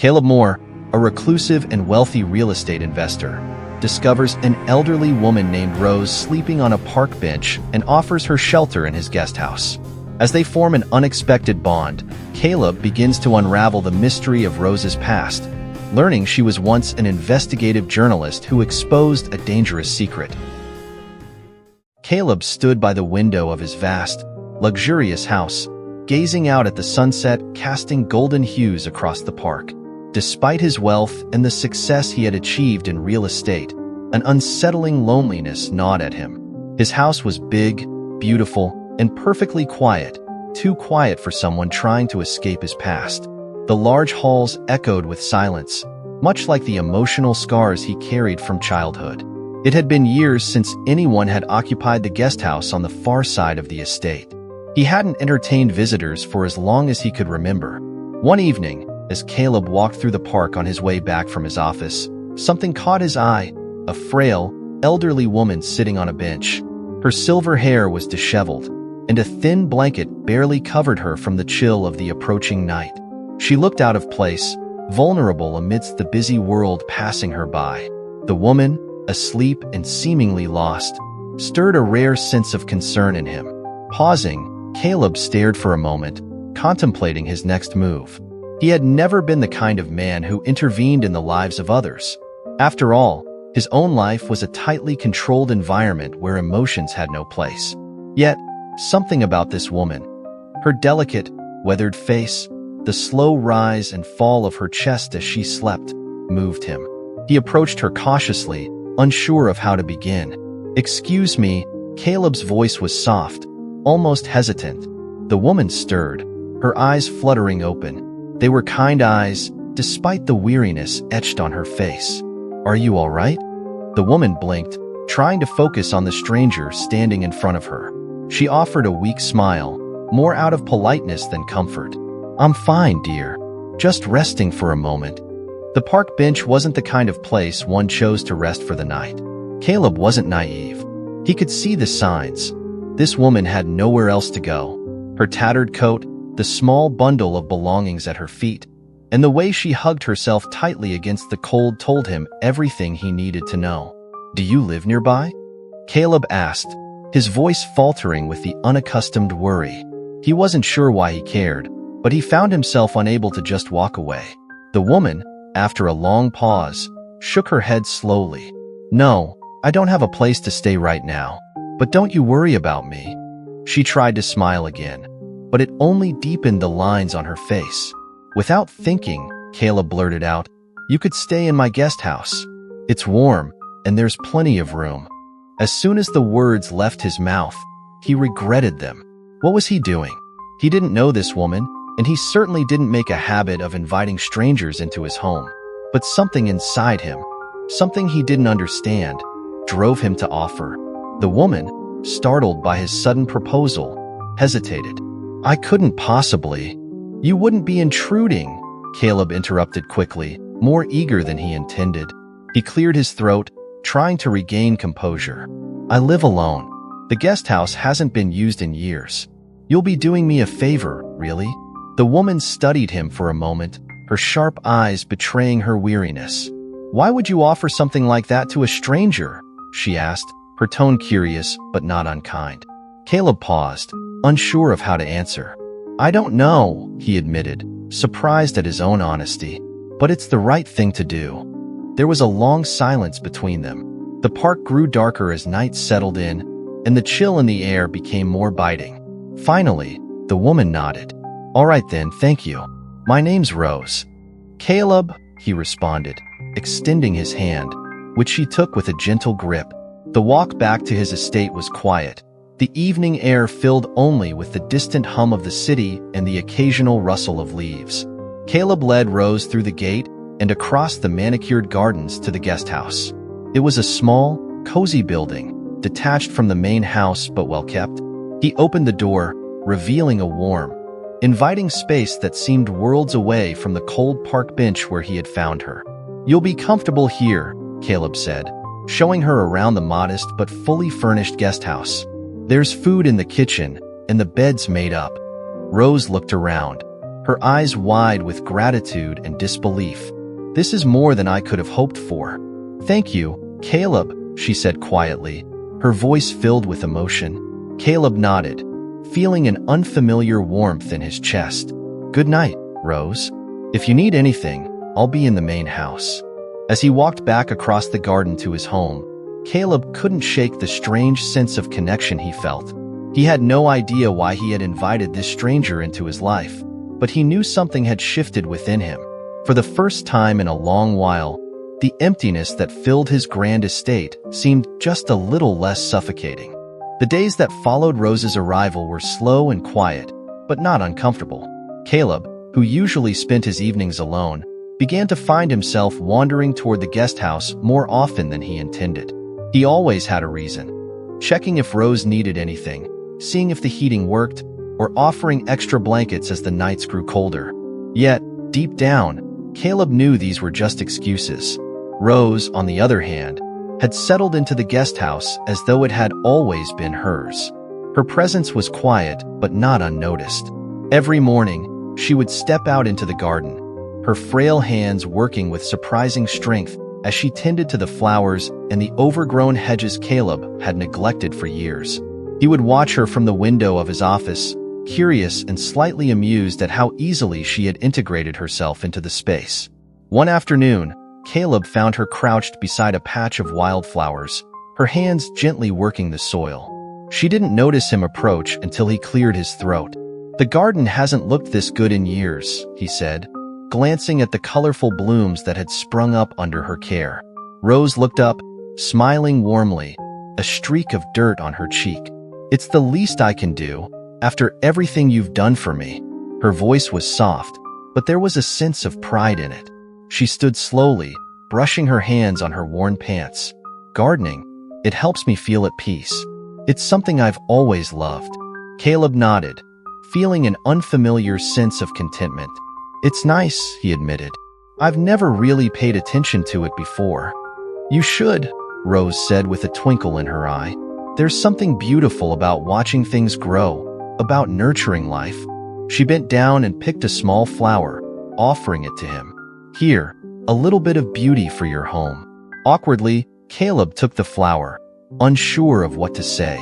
Caleb Moore, a reclusive and wealthy real estate investor, discovers an elderly woman named Rose sleeping on a park bench and offers her shelter in his guest house. As they form an unexpected bond, Caleb begins to unravel the mystery of Rose's past, learning she was once an investigative journalist who exposed a dangerous secret. Caleb stood by the window of his vast, luxurious house, gazing out at the sunset casting golden hues across the park. Despite his wealth and the success he had achieved in real estate, an unsettling loneliness gnawed at him. His house was big, beautiful, and perfectly quiet, too quiet for someone trying to escape his past. The large halls echoed with silence, much like the emotional scars he carried from childhood. It had been years since anyone had occupied the guest house on the far side of the estate. He hadn't entertained visitors for as long as he could remember. One evening, as Caleb walked through the park on his way back from his office, something caught his eye: a frail, elderly woman sitting on a bench. Her silver hair was disheveled, and a thin blanket barely covered her from the chill of the approaching night. She looked out of place, vulnerable amidst the busy world passing her by. The woman, asleep and seemingly lost, stirred a rare sense of concern in him. Pausing, Caleb stared for a moment, contemplating his next move. He had never been the kind of man who intervened in the lives of others. After all, his own life was a tightly controlled environment where emotions had no place. Yet, something about this woman, her delicate, weathered face, the slow rise and fall of her chest as she slept, moved him. He approached her cautiously, unsure of how to begin. "Excuse me," Caleb's voice was soft, almost hesitant. The woman stirred, her eyes fluttering open. They were kind eyes, despite the weariness etched on her face. "Are you all right?" The woman blinked, trying to focus on the stranger standing in front of her. She offered a weak smile, more out of politeness than comfort. "I'm fine, dear. Just resting for a moment." The park bench wasn't the kind of place one chose to rest for the night. Caleb wasn't naive. He could see the signs. This woman had nowhere else to go. Her tattered coat, the small bundle of belongings at her feet, and the way she hugged herself tightly against the cold told him everything he needed to know. "Do you live nearby?" Caleb asked, his voice faltering with the unaccustomed worry. He wasn't sure why he cared, but he found himself unable to just walk away. The woman, after a long pause, shook her head slowly. "No, I don't have a place to stay right now, but don't you worry about me." She tried to smile again, but it only deepened the lines on her face. Without thinking, Caleb blurted out, "You could stay in my guest house. It's warm, and there's plenty of room." As soon as the words left his mouth, he regretted them. What was he doing? He didn't know this woman, and he certainly didn't make a habit of inviting strangers into his home. But something inside him, something he didn't understand, drove him to offer. The woman, startled by his sudden proposal, hesitated. "I couldn't possibly." "You wouldn't be intruding," Caleb interrupted quickly, more eager than he intended. He cleared his throat, trying to regain composure. "I live alone. The guest house hasn't been used in years. You'll be doing me a favor, really?" The woman studied him for a moment, her sharp eyes betraying her weariness. "Why would you offer something like that to a stranger?" she asked, her tone curious but not unkind. Caleb paused, unsure of how to answer. "I don't know," he admitted, surprised at his own honesty. "But it's the right thing to do." There was a long silence between them. The park grew darker as night settled in, and the chill in the air became more biting. Finally, the woman nodded. "All right then, thank you. My name's Rose." "Caleb," he responded, extending his hand, which she took with a gentle grip. The walk back to his estate was quiet, the evening air filled only with the distant hum of the city and the occasional rustle of leaves. Caleb led Rose through the gate and across the manicured gardens to the guest house. It was a small, cozy building, detached from the main house but well kept. He opened the door, revealing a warm, inviting space that seemed worlds away from the cold park bench where he had found her. "You'll be comfortable here," Caleb said, showing her around the modest but fully furnished guest house. "There's food in the kitchen, and the bed's made up." Rose looked around, her eyes wide with gratitude and disbelief. "This is more than I could have hoped for." "Thank you, Caleb," she said quietly, her voice filled with emotion. Caleb nodded, feeling an unfamiliar warmth in his chest. "Good night, Rose. If you need anything, I'll be in the main house." As he walked back across the garden to his home, Caleb couldn't shake the strange sense of connection he felt. He had no idea why he had invited this stranger into his life, but he knew something had shifted within him. For the first time in a long while, the emptiness that filled his grand estate seemed just a little less suffocating. The days that followed Rose's arrival were slow and quiet, but not uncomfortable. Caleb, who usually spent his evenings alone, began to find himself wandering toward the guest house more often than he intended. He always had a reason: checking if Rose needed anything, seeing if the heating worked, or offering extra blankets as the nights grew colder. Yet, deep down, Caleb knew these were just excuses. Rose, on the other hand, had settled into the guest house as though it had always been hers. Her presence was quiet but not unnoticed. Every morning, she would step out into the garden, her frail hands working with surprising strength as she tended to the flowers and the overgrown hedges Caleb had neglected for years. He would watch her from the window of his office, curious and slightly amused at how easily she had integrated herself into the space. One afternoon, Caleb found her crouched beside a patch of wildflowers, her hands gently working the soil. She didn't notice him approach until he cleared his throat. "The garden hasn't looked this good in years," he said, glancing at the colorful blooms that had sprung up under her care. Rose looked up, smiling warmly, a streak of dirt on her cheek. "It's the least I can do, after everything you've done for me." Her voice was soft, but there was a sense of pride in it. She stood slowly, brushing her hands on her worn pants. "Gardening, it helps me feel at peace. It's something I've always loved." Caleb nodded, feeling an unfamiliar sense of contentment. "It's nice," he admitted. "I've never really paid attention to it before." "You should," Rose said with a twinkle in her eye. "There's something beautiful about watching things grow, about nurturing life." She bent down and picked a small flower, offering it to him. "Here, a little bit of beauty for your home." Awkwardly, Caleb took the flower, unsure of what to say.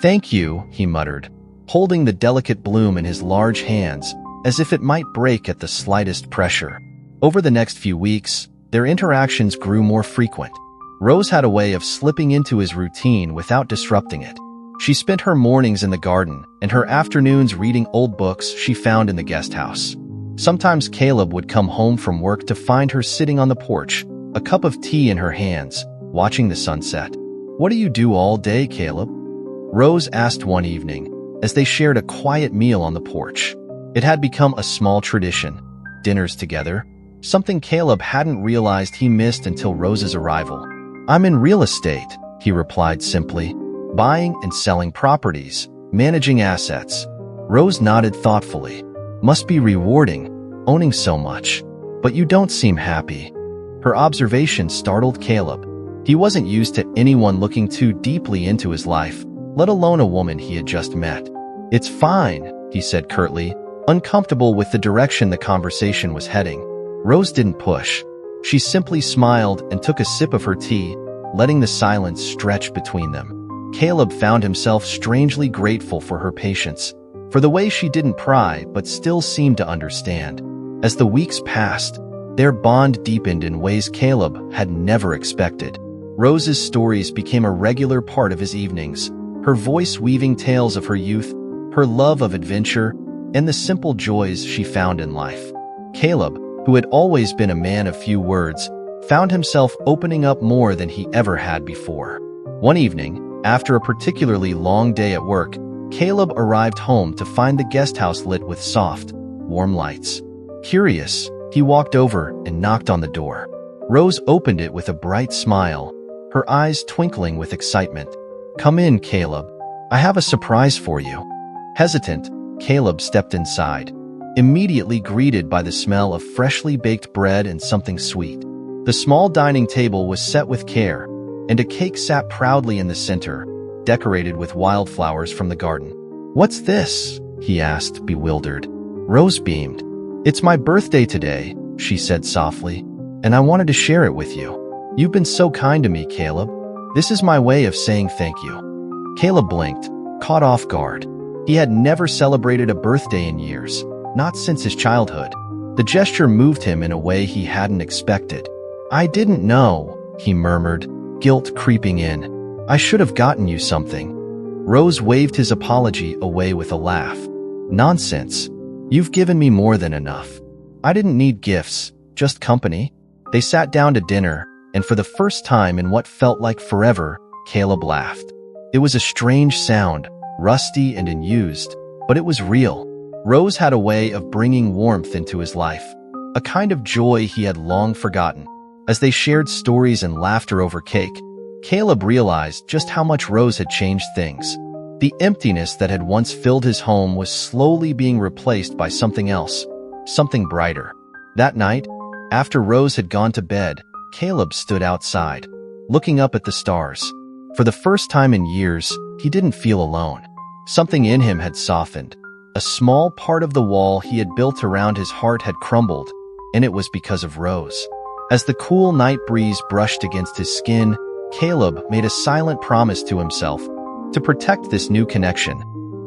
"Thank you," he muttered, holding the delicate bloom in his large hands, as if it might break at the slightest pressure. Over the next few weeks, their interactions grew more frequent. Rose had a way of slipping into his routine without disrupting it. She spent her mornings in the garden and her afternoons reading old books she found in the guest house. Sometimes Caleb would come home from work to find her sitting on the porch, a cup of tea in her hands, watching the sunset. "What do you do all day, Caleb?" Rose asked one evening, as they shared a quiet meal on the porch. It had become a small tradition, dinners together, something Caleb hadn't realized he missed until Rose's arrival. "I'm in real estate," he replied simply, "buying and selling properties, managing assets." Rose nodded thoughtfully. "Must be rewarding, owning so much. But you don't seem happy." Her observation startled Caleb. He wasn't used to anyone looking too deeply into his life, let alone a woman he had just met. "It's fine," he said curtly, uncomfortable with the direction the conversation was heading. Rose didn't push. She simply smiled and took a sip of her tea, letting the silence stretch between them. Caleb found himself strangely grateful for her patience, for the way she didn't pry but still seemed to understand. As the weeks passed, their bond deepened in ways Caleb had never expected. Rose's stories became a regular part of his evenings, her voice weaving tales of her youth, her love of adventure, and the simple joys she found in life. Caleb, who had always been a man of few words, found himself opening up more than he ever had before. One evening, after a particularly long day at work, Caleb arrived home to find the guest house lit with soft, warm lights. Curious, he walked over and knocked on the door. Rose opened it with a bright smile, her eyes twinkling with excitement. "Come in, Caleb. I have a surprise for you." Hesitant, Caleb stepped inside, immediately greeted by the smell of freshly baked bread and something sweet. The small dining table was set with care, and a cake sat proudly in the center, decorated with wildflowers from the garden. "What's this?" he asked, bewildered. Rose beamed. "It's my birthday today," she said softly, "and I wanted to share it with you. You've been so kind to me, Caleb. This is my way of saying thank you." Caleb blinked, caught off guard. He had never celebrated a birthday in years, not since his childhood. The gesture moved him in a way he hadn't expected. "I didn't know," he murmured, guilt creeping in. "I should have gotten you something." Rose waved his apology away with a laugh. "Nonsense. You've given me more than enough. I didn't need gifts, just company." They sat down to dinner, and for the first time in what felt like forever, Caleb laughed. It was a strange sound, rusty and unused, but it was real. Rose had a way of bringing warmth into his life, a kind of joy he had long forgotten. As they shared stories and laughter over cake, Caleb realized just how much Rose had changed things. The emptiness that had once filled his home was slowly being replaced by something else, something brighter. That night, after Rose had gone to bed, Caleb stood outside, looking up at the stars. For the first time in years, he didn't feel alone. Something in him had softened. A small part of the wall he had built around his heart had crumbled, and it was because of Rose. As the cool night breeze brushed against his skin, Caleb made a silent promise to himself to protect this new connection,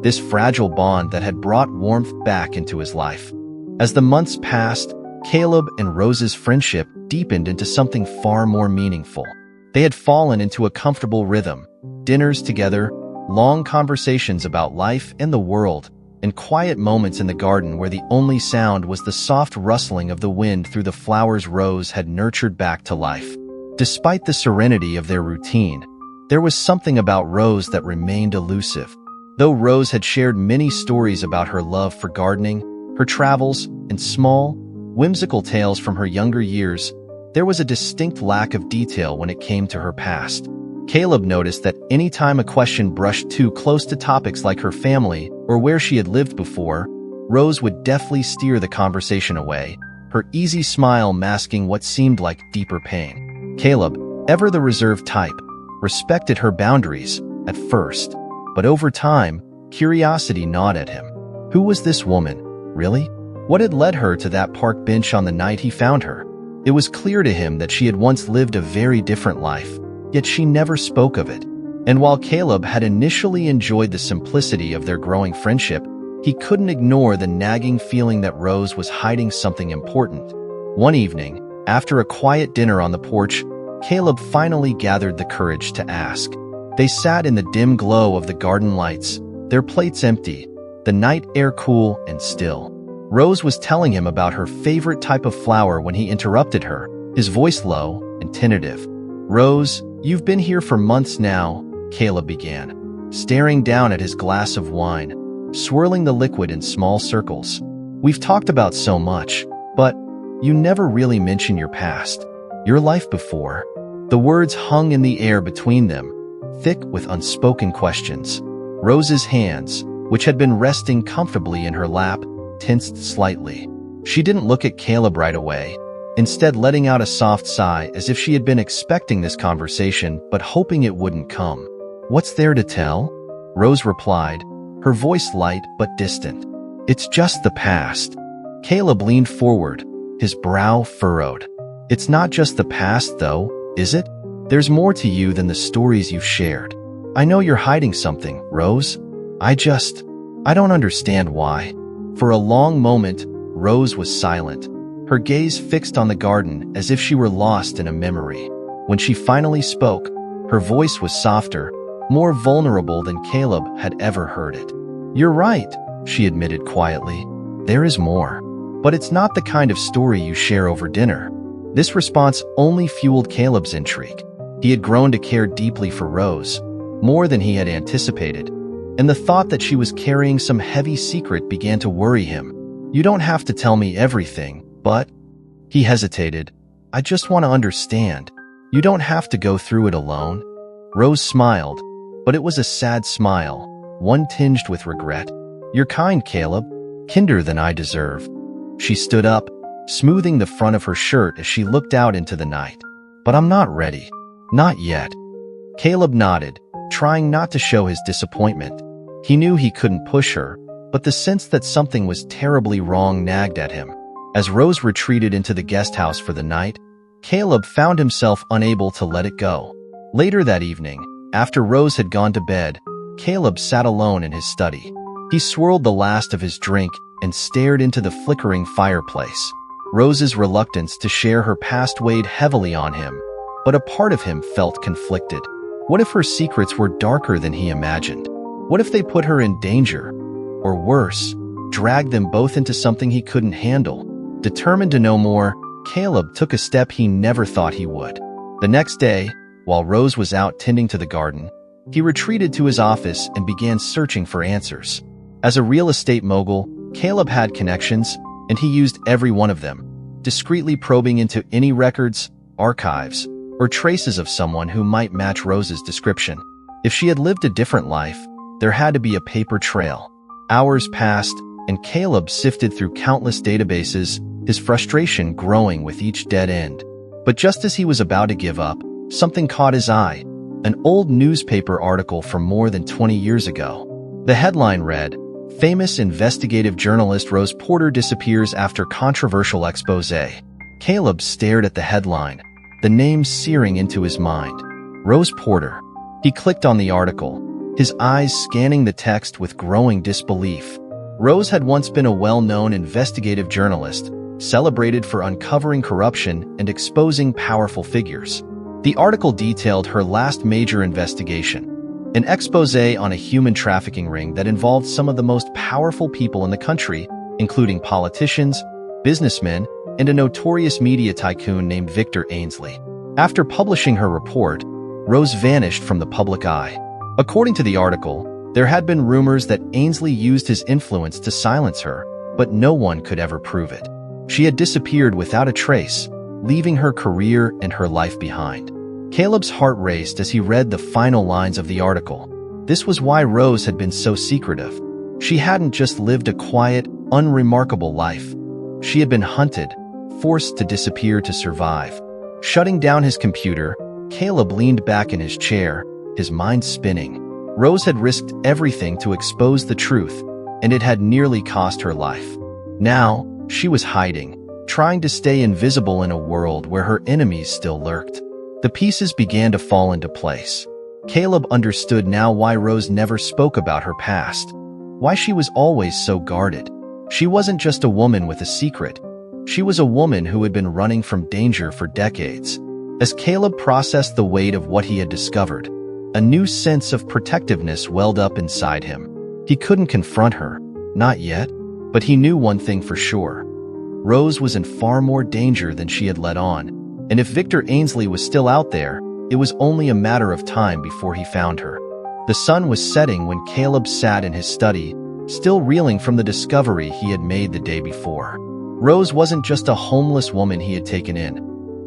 this fragile bond that had brought warmth back into his life. As the months passed, Caleb and Rose's friendship deepened into something far more meaningful. They had fallen into a comfortable rhythm, dinners together, long conversations about life and the world, and quiet moments in the garden where the only sound was the soft rustling of the wind through the flowers Rose had nurtured back to life. Despite the serenity of their routine, there was something about Rose that remained elusive. Though Rose had shared many stories about her love for gardening, her travels, and small, whimsical tales from her younger years, there was a distinct lack of detail when it came to her past. Caleb noticed that any time a question brushed too close to topics like her family or where she had lived before, Rose would deftly steer the conversation away, her easy smile masking what seemed like deeper pain. Caleb, ever the reserved type, respected her boundaries at first, but over time, curiosity gnawed at him. Who was this woman, really? What had led her to that park bench on the night he found her? It was clear to him that she had once lived a very different life, yet she never spoke of it. And while Caleb had initially enjoyed the simplicity of their growing friendship, he couldn't ignore the nagging feeling that Rose was hiding something important. One evening, after a quiet dinner on the porch, Caleb finally gathered the courage to ask. They sat in the dim glow of the garden lights, their plates empty, the night air cool and still. Rose was telling him about her favorite type of flower when he interrupted her, his voice low and tentative. "Rose, you've been here for months now," Caleb began, staring down at his glass of wine, swirling the liquid in small circles. "We've talked about so much, but you never really mention your past, your life before." The words hung in the air between them, thick with unspoken questions. Rose's hands, which had been resting comfortably in her lap, tensed slightly. She didn't look at Caleb right away, instead letting out a soft sigh as if she had been expecting this conversation but hoping it wouldn't come. "What's there to tell?" Rose replied, her voice light but distant. "It's just the past." Caleb leaned forward, his brow furrowed. "It's not just the past, though, is it? There's more to you than the stories you've shared. I know you're hiding something, Rose. I don't understand why." For a long moment, Rose was silent, her gaze fixed on the garden as if she were lost in a memory. When she finally spoke, her voice was softer, more vulnerable than Caleb had ever heard it. "You're right," she admitted quietly. "There is more. But it's not the kind of story you share over dinner." This response only fueled Caleb's intrigue. He had grown to care deeply for Rose, more than he had anticipated, and the thought that she was carrying some heavy secret began to worry him. "You don't have to tell me everything, but—" He hesitated. "I just want to understand. You don't have to go through it alone." Rose smiled, but it was a sad smile, one tinged with regret. "You're kind, Caleb, kinder than I deserve." She stood up, smoothing the front of her shirt as she looked out into the night. "But I'm not ready. Not yet." Caleb nodded, trying not to show his disappointment. He knew he couldn't push her, but the sense that something was terribly wrong nagged at him. As Rose retreated into the guest house for the night, Caleb found himself unable to let it go. Later that evening, after Rose had gone to bed, Caleb sat alone in his study. He swirled the last of his drink and stared into the flickering fireplace. Rose's reluctance to share her past weighed heavily on him, but a part of him felt conflicted. What if her secrets were darker than he imagined? What if they put her in danger? Or worse, dragged them both into something he couldn't handle? Determined to know more, Caleb took a step he never thought he would. The next day, while Rose was out tending to the garden, he retreated to his office and began searching for answers. As a real estate mogul, Caleb had connections, and he used every one of them, discreetly probing into any records, archives, or traces of someone who might match Rose's description. If she had lived a different life, there had to be a paper trail. Hours passed, and Caleb sifted through countless databases, his frustration growing with each dead end. But just as he was about to give up, something caught his eye, an old newspaper article from more than 20 years ago. The headline read, "Famous investigative journalist Rose Porter disappears after controversial exposé." Caleb stared at the headline, the name searing into his mind. Rose Porter. He clicked on the article, his eyes scanning the text with growing disbelief. Rose had once been a well-known investigative journalist, celebrated for uncovering corruption and exposing powerful figures. The article detailed her last major investigation, an exposé on a human trafficking ring that involved some of the most powerful people in the country, including politicians, businessmen, and a notorious media tycoon named Victor Ainsley. After publishing her report, Rose vanished from the public eye. According to the article, there had been rumors that Ainsley used his influence to silence her, but no one could ever prove it. She had disappeared without a trace, leaving her career and her life behind. Caleb's heart raced as he read the final lines of the article. This was why Rose had been so secretive. She hadn't just lived a quiet, unremarkable life. She had been hunted, forced to disappear to survive. Shutting down his computer, Caleb leaned back in his chair, his mind spinning. Rose had risked everything to expose the truth, and it had nearly cost her life. Now, she was hiding, trying to stay invisible in a world where her enemies still lurked. The pieces began to fall into place. Caleb understood now why Rose never spoke about her past, why she was always so guarded. She wasn't just a woman with a secret. She was a woman who had been running from danger for decades. As Caleb processed the weight of what he had discovered, a new sense of protectiveness welled up inside him. He couldn't confront her, not yet, but he knew one thing for sure. Rose was in far more danger than she had let on, and if Victor Ainsley was still out there, it was only a matter of time before he found her. The sun was setting when Caleb sat in his study, still reeling from the discovery he had made the day before. Rose wasn't just a homeless woman he had taken in.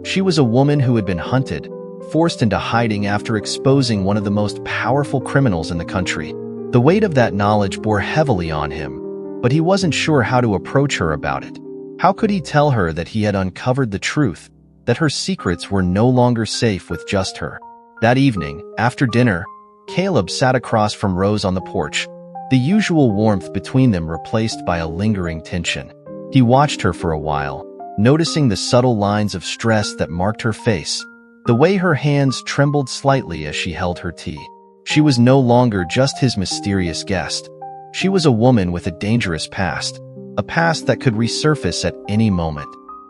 She was a woman who had been hunted, forced into hiding after exposing one of the most powerful criminals in the country. The weight of that knowledge bore heavily on him, but he wasn't sure how to approach her about it. How could he tell her that he had uncovered the truth, that her secrets were no longer safe with just her? That evening, after dinner, Caleb sat across from Rose on the porch, the usual warmth between them replaced by a lingering tension. He watched her for a while, noticing the subtle lines of stress that marked her face, the way her hands trembled slightly as she held her tea. She was no longer just his mysterious guest. She was a woman with a dangerous past, a past that could resurface at any moment.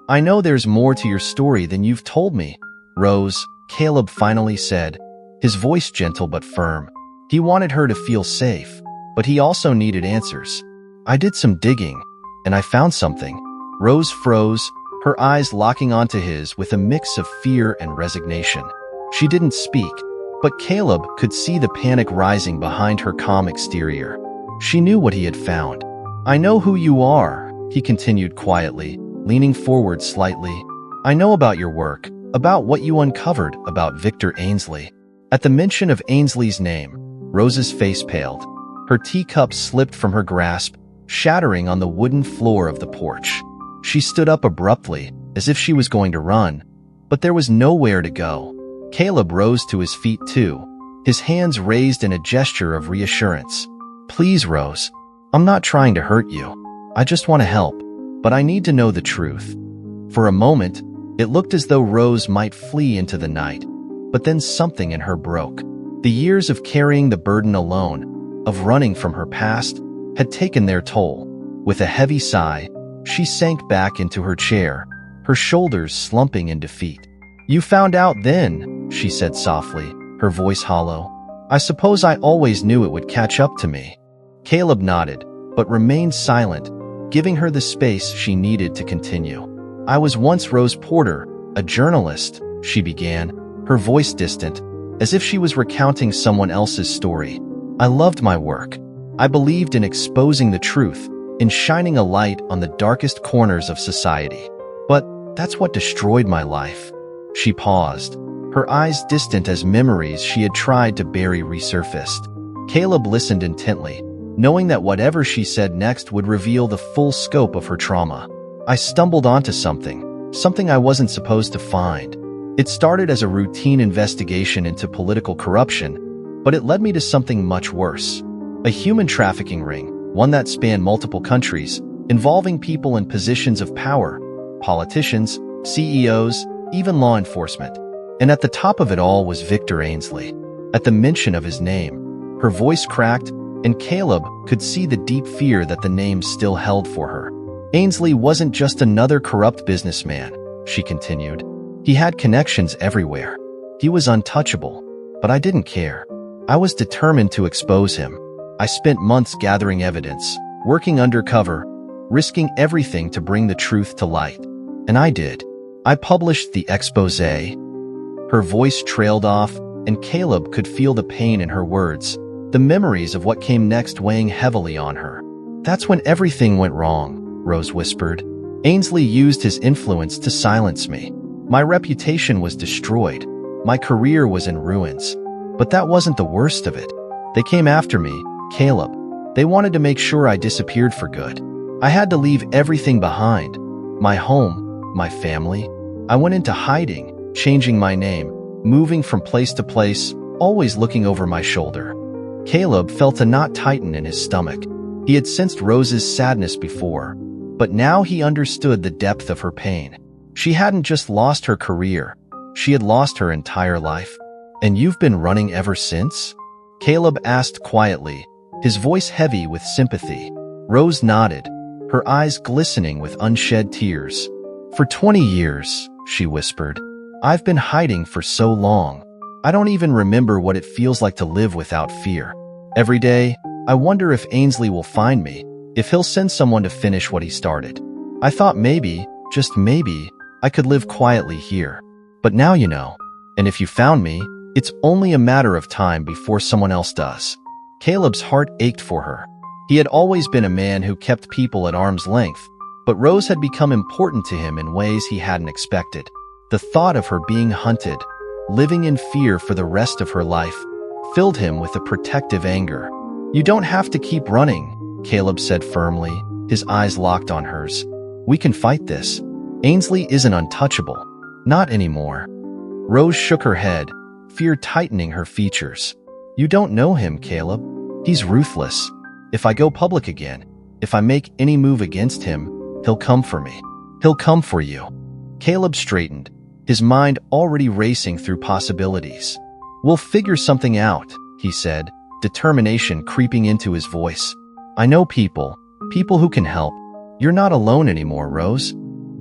"I know there's more to your story than you've told me, Rose," Caleb finally said, his voice gentle but firm. He wanted her to feel safe, but he also needed answers. "I did some digging, and I found something." Rose froze, her eyes locking onto his with a mix of fear and resignation. She didn't speak, but Caleb could see the panic rising behind her calm exterior. She knew what he had found. "I know who you are," he continued quietly, leaning forward slightly. "I know about your work, about what you uncovered about Victor Ainsley." At the mention of Ainsley's name, Rose's face paled. Her teacup slipped from her grasp, shattering on the wooden floor of the porch. She stood up abruptly, as if she was going to run, but there was nowhere to go. Caleb rose to his feet too, his hands raised in a gesture of reassurance. "Please, Rose. I'm not trying to hurt you. I just want to help." but I need to know the truth." For a moment, it looked as though Rose might flee into the night, but then something in her broke. The years of carrying the burden alone, of running from her past, had taken their toll. With a heavy sigh, she sank back into her chair, her shoulders slumping in defeat. "You found out then," she said softly, her voice hollow. "I suppose I always knew it would catch up to me." Caleb nodded, but remained silent, giving her the space she needed to continue. "I was once Rose Porter, a journalist," she began, her voice distant, as if she was recounting someone else's story. "I loved my work. I believed in exposing the truth, in shining a light on the darkest corners of society. But that's what destroyed my life." She paused, her eyes distant as memories she had tried to bury resurfaced. Caleb listened intently, knowing that whatever she said next would reveal the full scope of her trauma. "I stumbled onto something I wasn't supposed to find. It started as a routine investigation into political corruption, but it led me to something much worse. A human trafficking ring, one that spanned multiple countries, involving people in positions of power, politicians, CEOs, even law enforcement. And at the top of it all was Victor Ainsley. At the mention of his name, her voice cracked, and Caleb could see the deep fear that the name still held for her. Ainsley wasn't just another corrupt businessman, she continued. He had connections everywhere. He was untouchable, but I didn't care. I was determined to expose him. I spent months gathering evidence, working undercover, risking everything to bring the truth to light. And I did. I published the exposé. Her voice trailed off, and Caleb could feel the pain in her words, the memories of what came next weighing heavily on her. That's when everything went wrong, Rose whispered. Ainsley used his influence to silence me. My reputation was destroyed. My career was in ruins. But that wasn't the worst of it. They came after me, Caleb. They wanted to make sure I disappeared for good. I had to leave everything behind. My home, my family. I went into hiding, changing my name, moving from place to place, always looking over my shoulder. Caleb felt a knot tighten in his stomach. He had sensed Rose's sadness before, but now he understood the depth of her pain. She hadn't just lost her career, she had lost her entire life. "And you've been running ever since?" Caleb asked quietly, his voice heavy with sympathy. Rose nodded, her eyes glistening with unshed tears. "For 20 years, she whispered. "I've been hiding for so long. I don't even remember what it feels like to live without fear. Every day, I wonder if Ainsley will find me, if he'll send someone to finish what he started. I thought maybe, just maybe, I could live quietly here. But now you know. And if you found me, it's only a matter of time before someone else does." Caleb's heart ached for her. He had always been a man who kept people at arm's length, but Rose had become important to him in ways he hadn't expected. The thought of her being hunted, living in fear for the rest of her life, filled him with a protective anger. "You don't have to keep running," Caleb said firmly, his eyes locked on hers. "We can fight this. Ainsley isn't untouchable. Not anymore." Rose shook her head, fear tightening her features. "You don't know him, Caleb. He's ruthless. If I go public again, if I make any move against him, he'll come for me. He'll come for you." Caleb straightened, his mind already racing through possibilities. "We'll figure something out," he said, determination creeping into his voice. "I know people who can help. You're not alone anymore, Rose."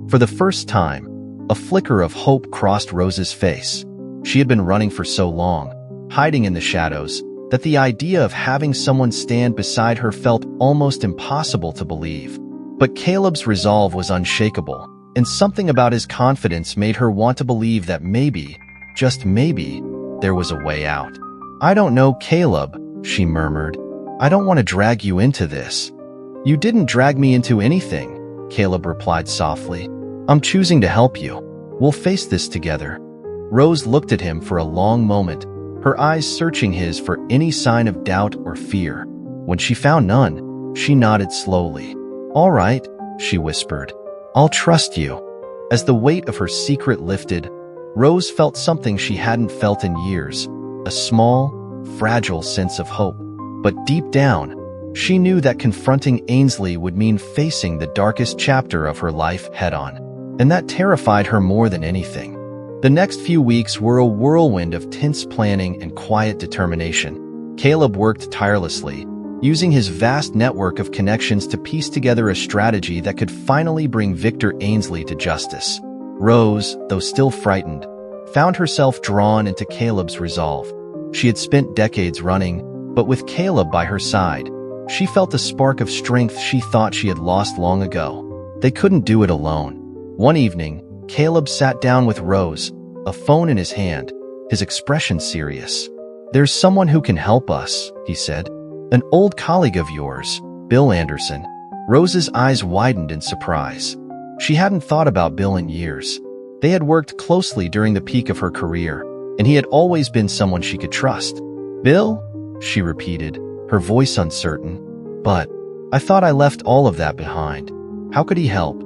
For the first time, a flicker of hope crossed Rose's face. She had been running for so long, hiding in the shadows, that the idea of having someone stand beside her felt almost impossible to believe. But Caleb's resolve was unshakable, and something about his confidence made her want to believe that maybe, just maybe, there was a way out. "I don't know, Caleb," she murmured. "I don't want to drag you into this." "You didn't drag me into anything," Caleb replied softly. "I'm choosing to help you. We'll face this together." Rose looked at him for a long moment, her eyes searching his for any sign of doubt or fear. When she found none, she nodded slowly. "All right," she whispered. "I'll trust you." As the weight of her secret lifted, Rose felt something she hadn't felt in years, a small, fragile sense of hope. But deep down, She knew that confronting Ainsley would mean facing the darkest chapter of her life head-on, and that terrified her more than anything. The next few weeks were a whirlwind of tense planning and quiet determination. Caleb worked tirelessly, using his vast network of connections to piece together a strategy that could finally bring Victor Ainsley to justice. Rose, though still frightened, found herself drawn into Caleb's resolve. She had spent decades running, but with Caleb by her side, she felt a spark of strength she thought she had lost long ago. They couldn't do it alone. One evening, Caleb sat down with Rose, a phone in his hand, his expression serious. "There's someone who can help us," he said. "An old colleague of yours, Bill Anderson." Rose's eyes widened in surprise. She hadn't thought about Bill in years. They had worked closely during the peak of her career, and he had always been someone she could trust. "Bill?" she repeated, her voice uncertain. "But I thought I left all of that behind. How could he help?"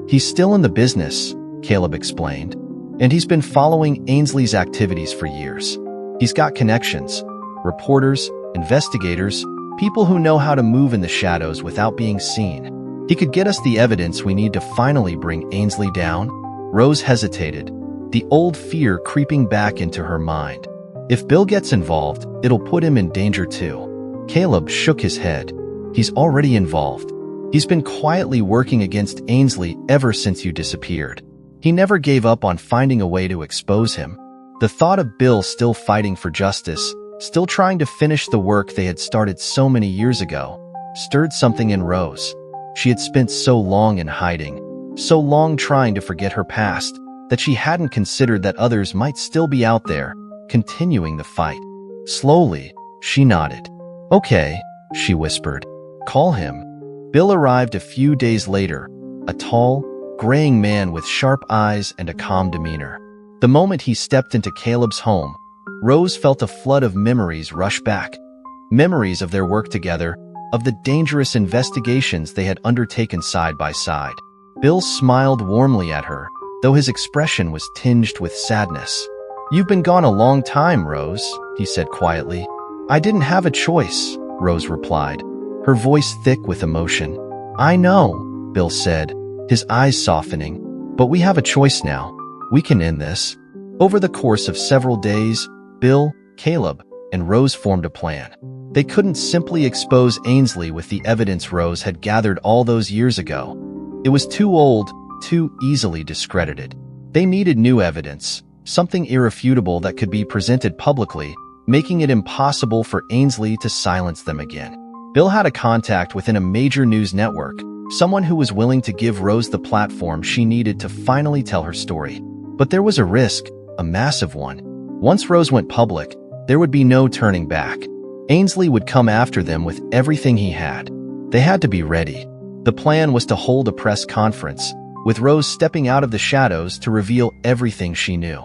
"He's still in the business," Caleb explained, "and he's been following Ainsley's activities for years. He's got connections, reporters, investigators, people who know how to move in the shadows without being seen. He could get us the evidence we need to finally bring Ainsley down." Rose hesitated, the old fear creeping back into her mind. If Bill gets involved, it'll put him in danger too. Caleb shook his head. "He's already involved. He's been quietly working against Ainsley ever since you disappeared. He never gave up on finding a way to expose him." The thought of Bill still fighting for justice, still trying to finish the work they had started so many years ago, stirred something in Rose. She had spent so long in hiding, so long trying to forget her past, that she hadn't considered that others might still be out there, continuing the fight. Slowly, she nodded. "Okay," she whispered. "Call him." Bill arrived a few days later, a tall, graying man with sharp eyes and a calm demeanor. The moment he stepped into Caleb's home, Rose felt a flood of memories rush back. Memories of their work together, of the dangerous investigations they had undertaken side by side. Bill smiled warmly at her, though his expression was tinged with sadness. "You've been gone a long time, Rose," he said quietly. "I didn't have a choice," Rose replied, her voice thick with emotion. "I know," Bill said, his eyes softening, "but we have a choice now. We can end this." Over the course of several days, Bill, Caleb, and Rose formed a plan. They couldn't simply expose Ainsley with the evidence Rose had gathered all those years ago. It was too old, too easily discredited. They needed new evidence, something irrefutable that could be presented publicly, making it impossible for Ainsley to silence them again. Bill had a contact within a major news network, someone who was willing to give Rose the platform she needed to finally tell her story. But there was a risk, a massive one. Once Rose went public, there would be no turning back. Ainsley would come after them with everything he had. They had to be ready. The plan was to hold a press conference, with Rose stepping out of the shadows to reveal everything she knew.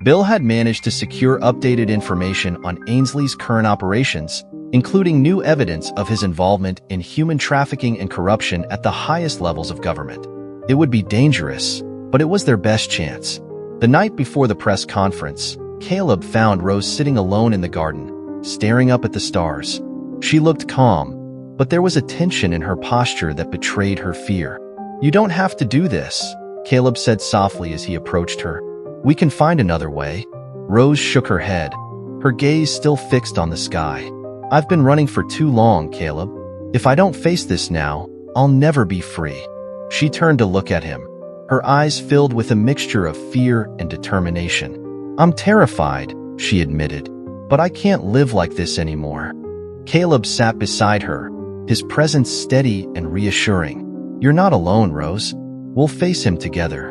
Bill had managed to secure updated information on Ainsley's current operations, including new evidence of his involvement in human trafficking and corruption at the highest levels of government. It would be dangerous, but it was their best chance. The night before the press conference, Caleb found Rose sitting alone in the garden, staring up at the stars. She looked calm, but there was a tension in her posture that betrayed her fear. "You don't have to do this," Caleb said softly as he approached her. "We can find another way." Rose shook her head, her gaze still fixed on the sky. "I've been running for too long, Caleb. If I don't face this now, I'll never be free." She turned to look at him, her eyes filled with a mixture of fear and determination. "I'm terrified," she admitted, "but I can't live like this anymore." Caleb sat beside her, his presence steady and reassuring. "You're not alone, Rose. We'll face him together."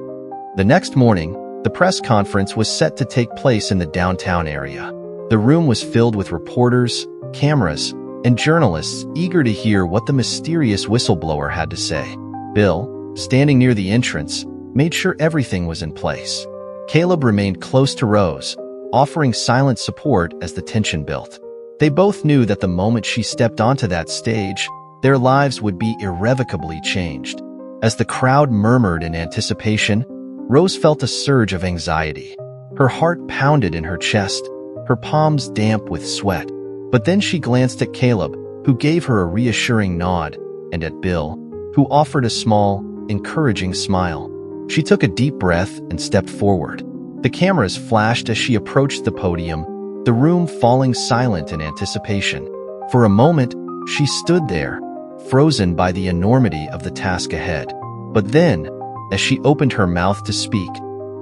The next morning, the press conference was set to take place in the downtown area. The room was filled with reporters, cameras, and journalists eager to hear what the mysterious whistleblower had to say. Bill, standing near the entrance, made sure everything was in place. Caleb remained close to Rose, offering silent support as the tension built. They both knew that the moment she stepped onto that stage, their lives would be irrevocably changed. As the crowd murmured in anticipation, Rose felt a surge of anxiety. Her heart pounded in her chest, her palms damp with sweat. But then she glanced at Caleb, who gave her a reassuring nod, and at Bill, who offered a small, encouraging smile. She took a deep breath and stepped forward. The cameras flashed as she approached the podium, the room falling silent in anticipation. For a moment, she stood there, frozen by the enormity of the task ahead. But then, as she opened her mouth to speak,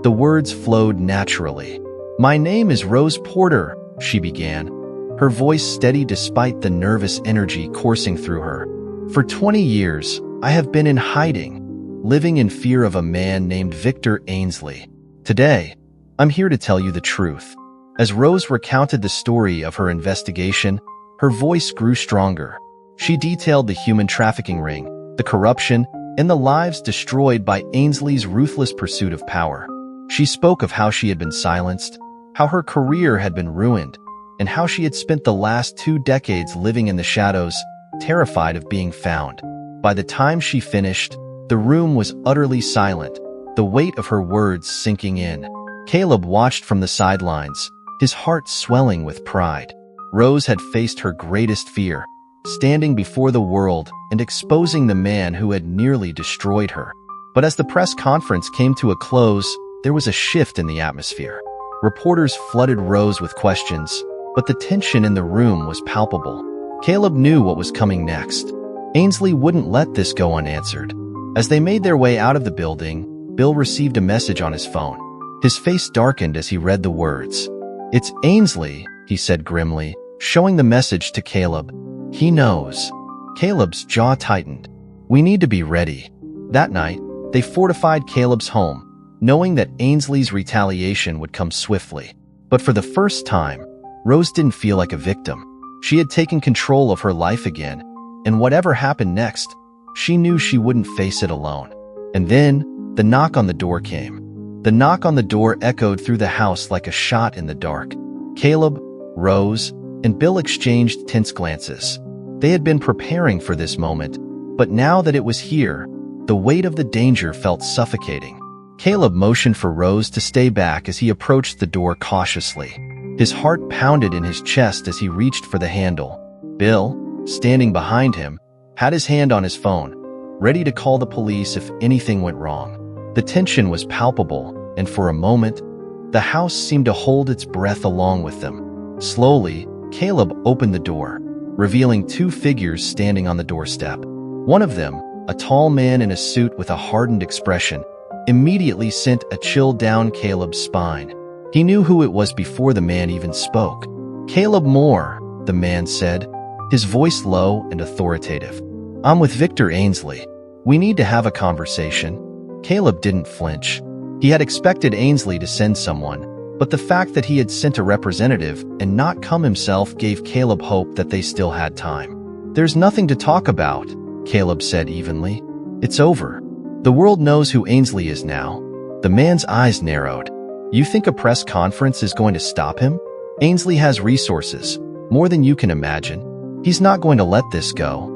the words flowed naturally. "My name is Rose Porter," she began, her voice steady despite the nervous energy coursing through her. "For 20 years, I have been in hiding, living in fear of a man named Victor Ainsley. Today, I'm here to tell you the truth." As Rose recounted the story of her investigation, her voice grew stronger. She detailed the human trafficking ring, the corruption, and the lives destroyed by Ainsley's ruthless pursuit of power. She spoke of how she had been silenced, how her career had been ruined, and how she had spent the last 2 decades living in the shadows, terrified of being found. By the time she finished, the room was utterly silent, the weight of her words sinking in. Caleb watched from the sidelines, his heart swelling with pride. Rose had faced her greatest fear, standing before the world and exposing the man who had nearly destroyed her. But as the press conference came to a close, there was a shift in the atmosphere. Reporters flooded Rose with questions, but the tension in the room was palpable. Caleb knew what was coming next. Ainsley wouldn't let this go unanswered. As they made their way out of the building, Bill received a message on his phone. His face darkened as he read the words. "It's Ainsley," he said grimly, showing the message to Caleb. "He knows." Caleb's jaw tightened. "We need to be ready." That night, they fortified Caleb's home, knowing that Ainsley's retaliation would come swiftly. But for the first time, Rose didn't feel like a victim. She had taken control of her life again, and whatever happened next, she knew she wouldn't face it alone. And then, the knock on the door came. The knock on the door echoed through the house like a shot in the dark. Caleb, Rose, and Bill exchanged tense glances. They had been preparing for this moment, but now that it was here, the weight of the danger felt suffocating. Caleb motioned for Rose to stay back as he approached the door cautiously. His heart pounded in his chest as he reached for the handle. Bill, standing behind him, had his hand on his phone, ready to call the police if anything went wrong. The tension was palpable, and for a moment, the house seemed to hold its breath along with them. Slowly, Caleb opened the door, revealing 2 figures standing on the doorstep. One of them, a tall man in a suit with a hardened expression, immediately sent a chill down Caleb's spine. He knew who it was before the man even spoke. "Caleb Moore," the man said, his voice low and authoritative. "I'm with Victor Ainsley. We need to have a conversation." Caleb didn't flinch. He had expected Ainsley to send someone, but the fact that he had sent a representative and not come himself gave Caleb hope that they still had time. "There's nothing to talk about," Caleb said evenly. "It's over. The world knows who Ainsley is now." The man's eyes narrowed. "You think a press conference is going to stop him? Ainsley has resources, more than you can imagine. He's not going to let this go."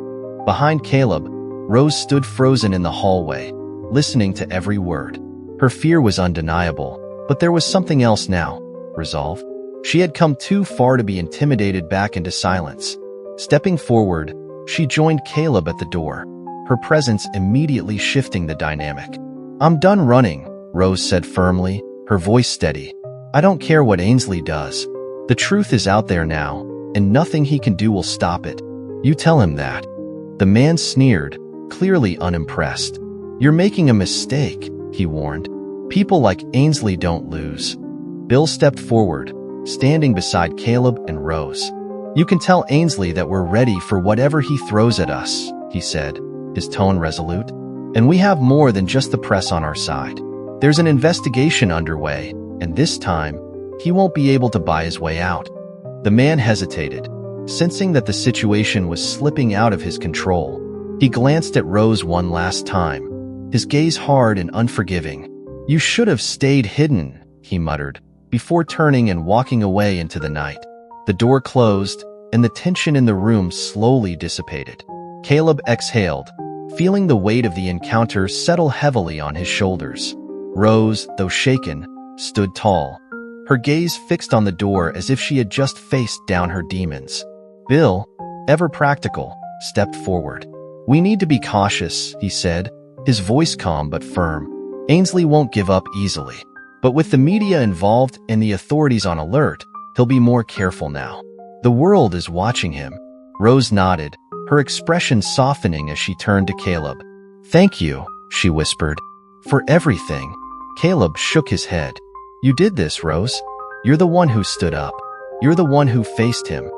Behind Caleb, Rose stood frozen in the hallway, listening to every word. Her fear was undeniable, but there was something else now: resolve. She had come too far to be intimidated back into silence. Stepping forward, she joined Caleb at the door, her presence immediately shifting the dynamic. "I'm done running," Rose said firmly, her voice steady. "I don't care what Ainsley does. The truth is out there now, and nothing he can do will stop it. You tell him that." The man sneered, clearly unimpressed. "You're making a mistake," he warned. "People like Ainsley don't lose." Bill stepped forward, standing beside Caleb and Rose. "You can tell Ainsley that we're ready for whatever he throws at us," he said, his tone resolute. "And we have more than just the press on our side. There's an investigation underway, and this time, he won't be able to buy his way out." The man hesitated, sensing that the situation was slipping out of his control. He glanced at Rose one last time, his gaze hard and unforgiving. "You should have stayed hidden," he muttered, before turning and walking away into the night. The door closed, and the tension in the room slowly dissipated. Caleb exhaled, feeling the weight of the encounter settle heavily on his shoulders. Rose, though shaken, stood tall, her gaze fixed on the door as if she had just faced down her demons. Bill, ever practical, stepped forward. "We need to be cautious," he said, his voice calm but firm. "Ainsley won't give up easily. But with the media involved and the authorities on alert, he'll be more careful now. The world is watching him." Rose nodded, her expression softening as she turned to Caleb. "Thank you," she whispered, "for everything." Caleb shook his head. "You did this, Rose. You're the one who stood up. You're the one who faced him."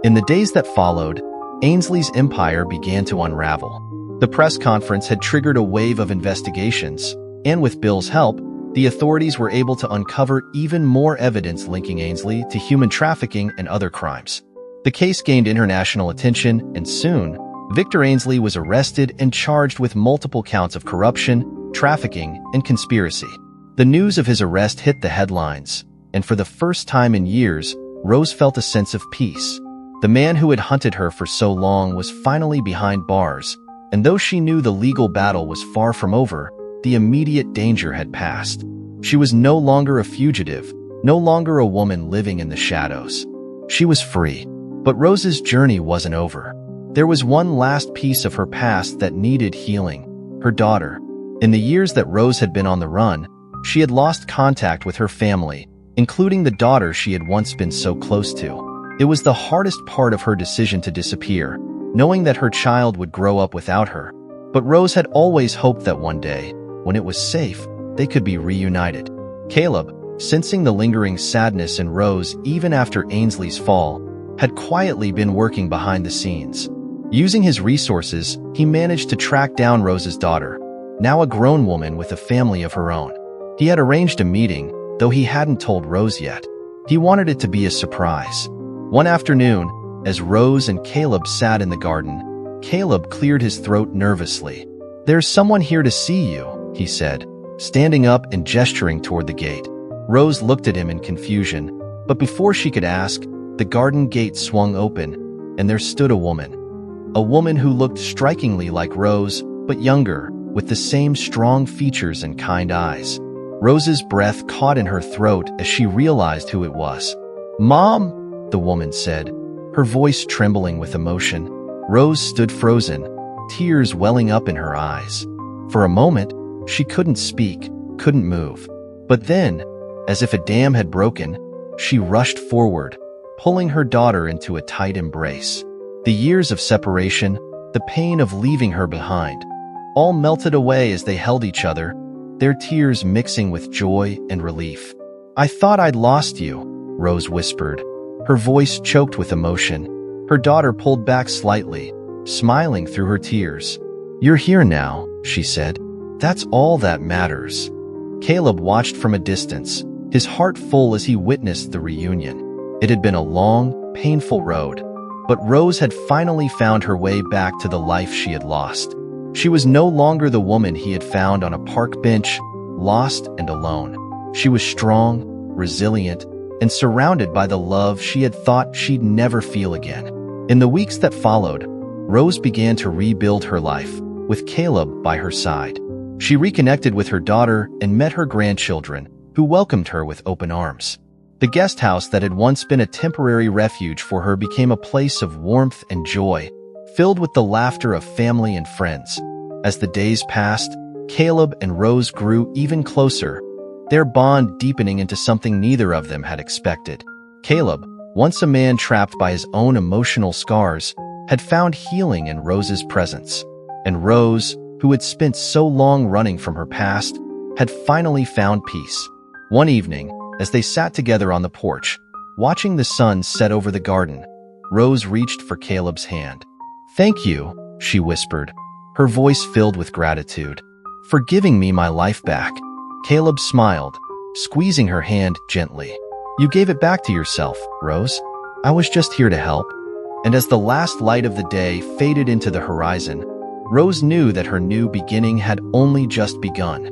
In the days that followed, Ainsley's empire began to unravel. The press conference had triggered a wave of investigations, and with Bill's help, the authorities were able to uncover even more evidence linking Ainsley to human trafficking and other crimes. The case gained international attention, and soon, Victor Ainsley was arrested and charged with multiple counts of corruption, trafficking, and conspiracy. The news of his arrest hit the headlines, and for the first time in years, Rose felt a sense of peace. The man who had hunted her for so long was finally behind bars, and though she knew the legal battle was far from over, the immediate danger had passed. She was no longer a fugitive, no longer a woman living in the shadows. She was free. But Rose's journey wasn't over. There was one last piece of her past that needed healing: her daughter. In the years that Rose had been on the run, she had lost contact with her family, including the daughter she had once been so close to. It was the hardest part of her decision to disappear, knowing that her child would grow up without her. But Rose had always hoped that one day, when it was safe, they could be reunited. Caleb, sensing the lingering sadness in Rose even after Ainsley's fall, had quietly been working behind the scenes. Using his resources, he managed to track down Rose's daughter, now a grown woman with a family of her own. He had arranged a meeting, though he hadn't told Rose yet. He wanted it to be a surprise. One afternoon, as Rose and Caleb sat in the garden, Caleb cleared his throat nervously. "There's someone here to see you," he said, standing up and gesturing toward the gate. Rose looked at him in confusion, but before she could ask, the garden gate swung open, and there stood a woman. A woman who looked strikingly like Rose, but younger, with the same strong features and kind eyes. Rose's breath caught in her throat as she realized who it was. "Mom," the woman said, her voice trembling with emotion. Rose stood frozen, tears welling up in her eyes. For a moment, she couldn't speak, couldn't move. But then, as if a dam had broken, she rushed forward, pulling her daughter into a tight embrace. The years of separation, the pain of leaving her behind, all melted away as they held each other, their tears mixing with joy and relief. "I thought I'd lost you," Rose whispered, her voice choked with emotion. Her daughter pulled back slightly, smiling through her tears. "You're here now," she said. "That's all that matters." Caleb watched from a distance, his heart full as he witnessed the reunion. It had been a long, painful road, but Rose had finally found her way back to the life she had lost. She was no longer the woman he had found on a park bench, lost and alone. She was strong, resilient, and surrounded by the love she had thought she'd never feel again. In the weeks that followed, Rose began to rebuild her life, with Caleb by her side. She reconnected with her daughter and met her grandchildren, who welcomed her with open arms. The guest house that had once been a temporary refuge for her became a place of warmth and joy, filled with the laughter of family and friends. As the days passed, Caleb and Rose grew even closer, their bond deepening into something neither of them had expected. Caleb, once a man trapped by his own emotional scars, had found healing in Rose's presence. And Rose, who had spent so long running from her past, had finally found peace. One evening, as they sat together on the porch, watching the sun set over the garden, Rose reached for Caleb's hand. "Thank you," she whispered, her voice filled with gratitude, "for giving me my life back." Caleb smiled, squeezing her hand gently. "You gave it back to yourself, Rose. I was just here to help." And as the last light of the day faded into the horizon, Rose knew that her new beginning had only just begun.